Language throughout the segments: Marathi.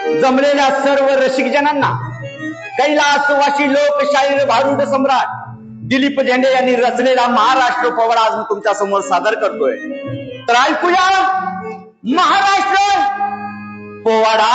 जमलेल्या सर्व रसिकजनांना कैलासवासी लोकशाहीर भारूड सम्राट दिलीप झेंडे यांनी रचलेला महाराष्ट्र पोवाडा आज मी तुमच्या समोर सादर करतोय. तर ऐकूया महाराष्ट्र पोवाडा.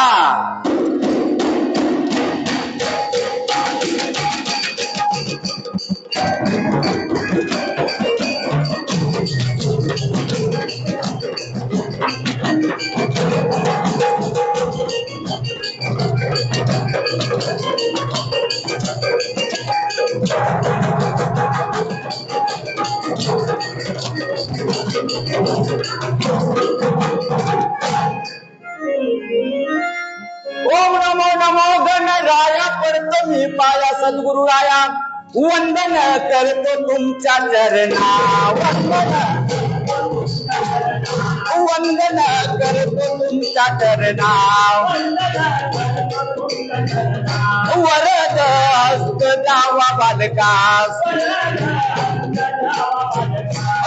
ओम नमो नमो गणराया पडतो मी पाया सद्गुरु राया वंदन करतो तुमच्या चरणा वंदन करतो तुमच्या चरणा वरद हस्त द्यावा बालकास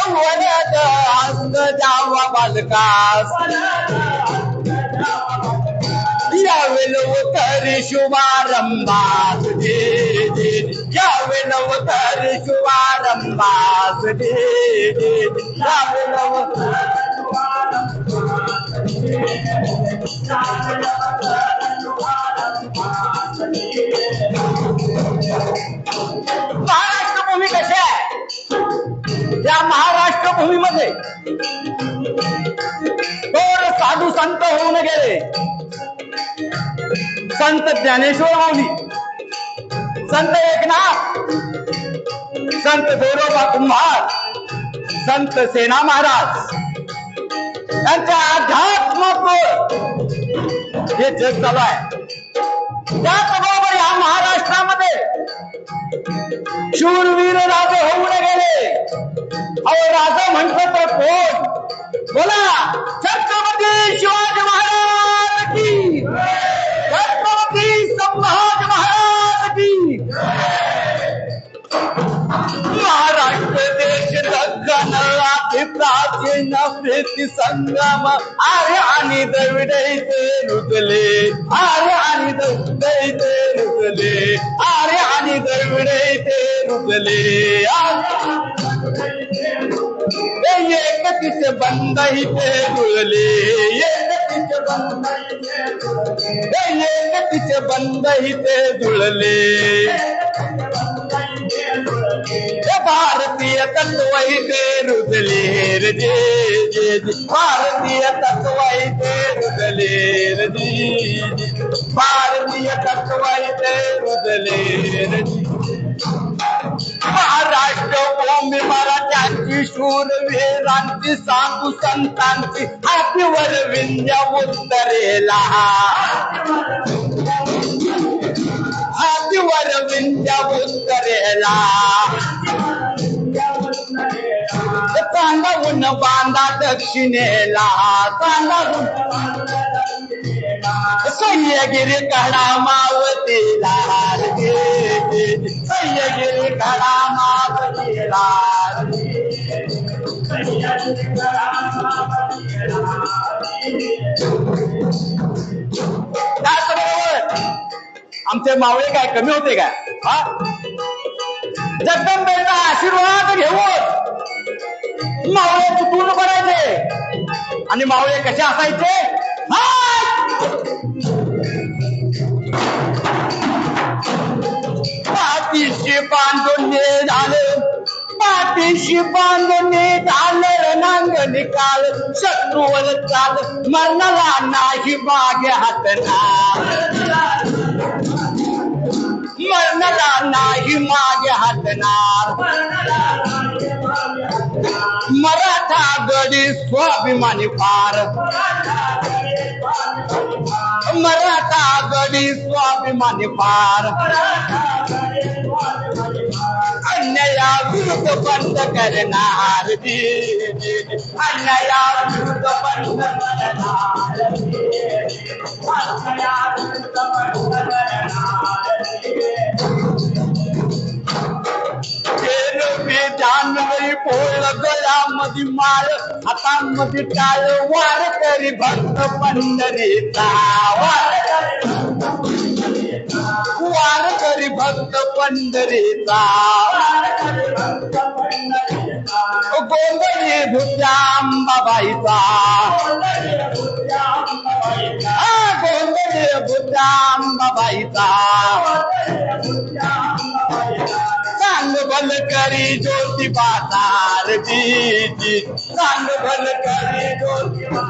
वरद हस्त द्यावा बालकास यावे नवतरी शुभारंभास यावे नवतरी शुभारंभास यावे महाराष्ट्र भूमी कशी आहे? या महाराष्ट्र भूमीमध्ये थोर साधू संत होऊन गेले. संत ज्ञानेश्वर माऊली, संत एकनाथ, संत दोरोबा कुंभार, संत सेना महाराज यांच्या अध्यात्मात हे जग चालू आहे. त्याचबरोबर या महाराष्ट्रामध्ये शूरवीर राजे होऊन गेले. अहो राजा म्हटलं तर कोण? बोला, छत्रपती शिवाजी महाराज की, छत्रपती संभाजी महाराज की. महाराष्ट्र देश दख्खन अति प्राचीन प्रीती संगम आर्य आणि द्रविड इथे रुजले. आर्य आणि द्रविड इथे रुजले. आर्य आणि द्रविड इथे रुजले. एकतीस बंद इथे जुळले. एकतीस बंद इथे जुळले. भारतीय तत्व इथे रुजले रे जे. भारतीय तत्व इथे रुजले रे जी. भारतीय तत्व इथे रुजले रे. महाराष्ट्र भूमी मराठ्यांची शूरवीरांची साधू संतांची हातीवर विंध्य उत्तरेला. हातीवर विंध्य उत्तरेला. चांदावून बांधा दक्षिणेला. चांदावून सह्यागिरी कडा मावतीला. सह्यागिरी कडा मावतीला. त्याचबरोबर आमचे मावळे काय कमी होते काय? जगदंबेचा आशीर्वाद घेऊन मावळे तुटून पडायचे. आणि मावळे कसे असायचे? पाठीशी बांधून झालं. पाठीशी बांधून झालं नांगणी काल. शत्रूवर चाल मरणाला नाही मागे हातणार. मरणाला नाही मागे हातणार. मराठा गडी स्वाभिमानी फार. मराठा गडी स्वाभिमानी फार. अन्यायाविरुद्ध बंद करणार. अन्यायाविरुद्ध बंद करणार. जानवरी पोळ गळ्यामध्ये माळ हातामध्ये टाळ वारकरी भक्त पंढरीचा. वारकरी पंढरीचा गोंधळी भुत्या अंबाबाईचा गोंधळी भुत्या अंबाबाईचा सांग भल करी ज्योतिबा सारथीची सांग भल करी ज्योतिबा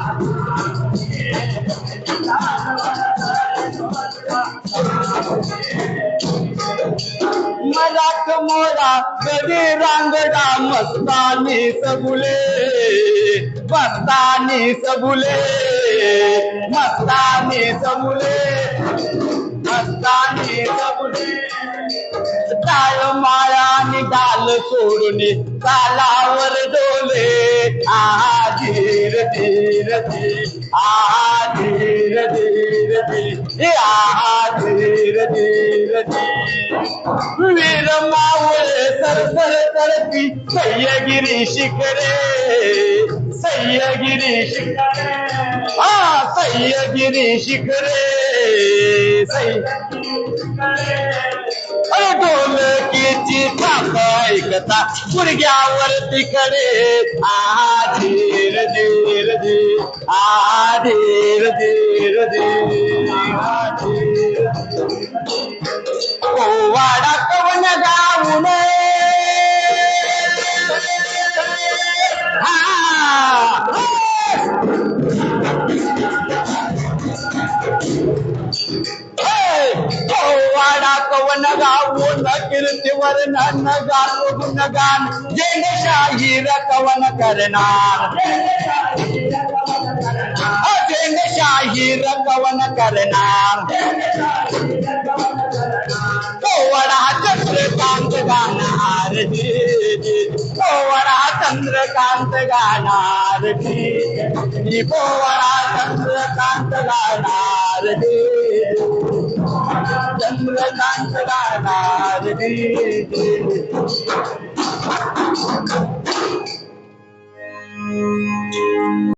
मजाक मोरा कधी रांगडा मस्तानी सबुले मस्तानी सबुले मस्तानी सबुले मस्तानी सबुले टाळ माळा निघाल सोडून कालावर डोले धीर धीर धीर धीर धीर धीर धीर धीर धीर वीर मावळे सरसर तरती सह्यगिरी शिखरे सह्यगिरी शिखरे सह्यगिरी शिखरे ढोलकीची थाप ऐकता गुडघ्यावर तिकडे धीर धीर धीर धीर धीर धीर वाडा कवन गाऊन वाडा कवन गाऊन कीर्तीवर नन गातो गुणगान जेंडशाहीर कवन करणार जेंडशाहीर कवन करणार वडा चंद्रकांत गाणार वडा चंद्रकांत गाणार वडा चंद्रकांत गाणार चंद्रकांत गाणार